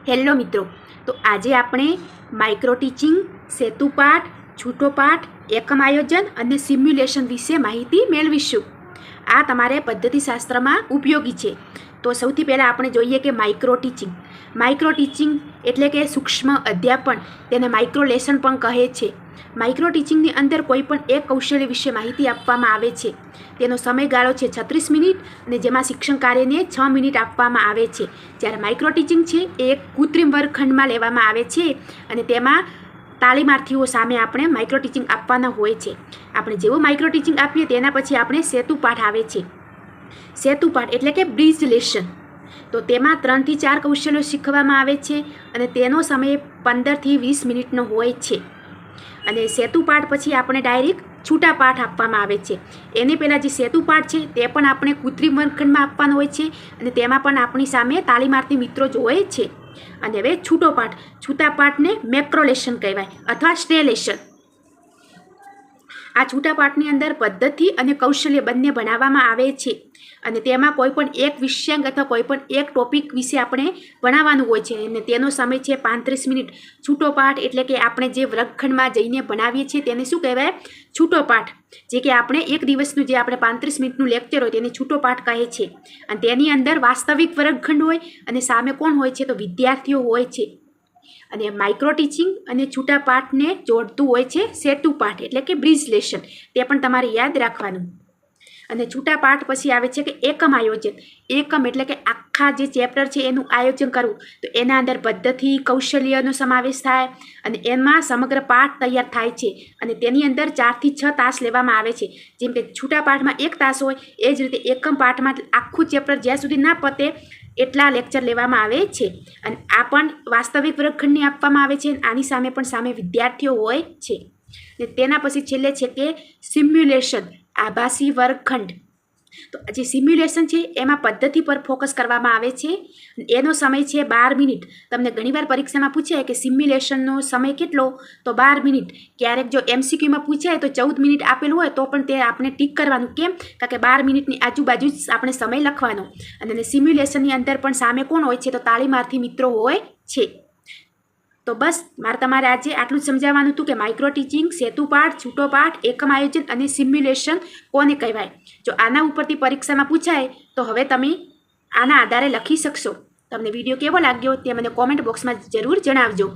Hello મિત્રો, તો આજે આપણે માઇક્રો ટીચિંગ, સેતુ પાઠ, છૂટો પાઠ, એકમ આયોજન અને સિમ્યુલેશન વિશે માહિતી મેળવીશું. આ તમારે પદ્ધતિશાસ્ત્રમાં ઉપયોગી છે. તો સૌથી પહેલાં આપણે જોઈએ કે માઇક્રો ટીચિંગ. માઇક્રો ટીચિંગ એટલે કે સૂક્ષ્મ અધ્યાપન, તેને માઇક્રો લેસન પણ કહે છે. માઇક્રો ટીચિંગની અંદર કોઈ પણ એક કૌશલ્ય વિશે માહિતી આપવામાં આવે છે. તેનો સમયગાળો છે 36 મિનિટ અને જેમાં શિક્ષણ કાર્યને 6 મિનિટ આપવામાં આવે છે. જ્યારે માઇક્રો ટીચિંગ છે એ એક કૃત્રિમ વર્ગખંડમાં લેવામાં આવે છે અને તેમાં તાલીમાર્થીઓ સામે આપણે માઇક્રો ટીચિંગ આપવાના હોય છે. આપણે જેવું માઇક્રો ટીચિંગ આપીએ તેના પછી આપણે સેતુ પાઠ આવે છે. સેતુ પાઠ એટલે કે બ્રિજ લેસન. તો તેમાં 3 થી 4 કૌશલ્યો શીખવામાં આવે છે અને તેનો સમય 15 થી 20 મિનિટનો હોય છે. અને સેતુ પાઠ પછી આપણે ડાયરેક્ટ છૂટા પાઠ આપવામાં આવે છે. એને પહેલાં જે સેતુ પાઠ છે તે પણ આપણે કૃત્રિમ વર્ગખંડમાં આપવાનો હોય છે અને તેમાં પણ આપણી સામે તાલીમાર્થી મિત્રો જોવે છે. અને હવે છૂટો પાઠ, છૂટા પાઠને મેક્રો લેસન કહેવાય અથવા સ્ટે લેસન. આ છૂટા પાઠની અંદર પદ્ધતિ અને કૌશલ્ય બંને ભણાવવામાં આવે છે અને તેમાં કોઈ પણ એક વિષયાંગ અથવા કોઈ પણ એક ટોપિક વિશે આપણે ભણાવવાનું હોય છે અને તેનો સમય છે 35 મિનિટ. છૂટો પાઠ એટલે કે આપણે જે વર્ગખંડમાં જઈને ભણાવીએ છીએ તેને શું કહેવાય? છૂટો પાઠ. જે કે આપણે એક દિવસનું જે આપણે 35 મિનિટનું લેક્ચર હોય તેને છૂટો પાઠ કહે છે. અને તેની અંદર વાસ્તવિક વર્ગખંડ હોય અને સામે કોણ હોય છે? તો વિદ્યાર્થીઓ હોય છે. અને માઇક્રો ટીચિંગ અને છૂટા પાઠને જોડતું હોય છે સેતુ પાઠ એટલે કે બ્રિજ લેસન. તે પણ તમારે યાદ રાખવાનું. અને છૂટા પાઠ પછી આવે છે કે એકમ આયોજન. એકમ એટલે કે આખા જે ચેપ્ટર છે એનું આયોજન કરવું. તો એના અંદર પદ્ધતિ, કૌશલ્યનો સમાવેશ થાય અને એમાં સમગ્ર પાઠ તૈયાર થાય છે અને તેની અંદર 4 થી 6 તાસ લેવામાં આવે છે. જેમ કે છૂટા પાઠમાં 1 તાસ હોય એ જ રીતે એકમ પાઠમાં આખું ચેપ્ટર જ્યાં સુધી ના પતે એટલા લેક્ચર લેવામાં આવે છે. અને આ પણ વાસ્તવિક વર્ગખંડની આપવામાં આવે છે. આની સામે પણ સામે વિદ્યાર્થીઓ હોય છે. ને તેના પછી છેલ્લે છે કે સિમ્યુલેશન, આભાસી વર્ગખંડ. તો જે સિમ્યુલેશન છે એમાં પદ્ધતિ પર ફોકસ કરવામાં આવે છે. એનો સમય છે 12 મિનિટ. તમને ઘણીવાર પરીક્ષામાં પૂછાય કે સિમ્યુલેશનનો સમય કેટલો? તો 12 મિનિટ. ક્યારેક જો MCQમાં પૂછાય તો 14 મિનિટ આપેલું હોય તો પણ તે આપણે ટીક કરવાનું. કેમ? કારણ કે 12 મિનિટની આજુબાજુ જ આપણે સમય લખવાનો. અને સિમ્યુલેશનની અંદર પણ સામે કોણ હોય છે? તો તાલીમાર્થી મિત્રો હોય છે. તો બસ મારે તમારે આજે આટલું જ સમજાવવાનું હતું કે માઇક્રો ટીચિંગ, સેતુ પાઠ, છૂટો પાઠ, એકમ આયોજન અને સિમ્યુલેશન કોને કહેવાય. જો આના ઉપરથી પરીક્ષામાં પૂછાય તો હવે તમે આના આધારે લખી શકશો. તમને વિડીયો કેવો લાગ્યો તે મને કોમેન્ટ બોક્સમાં જરૂર જણાવજો.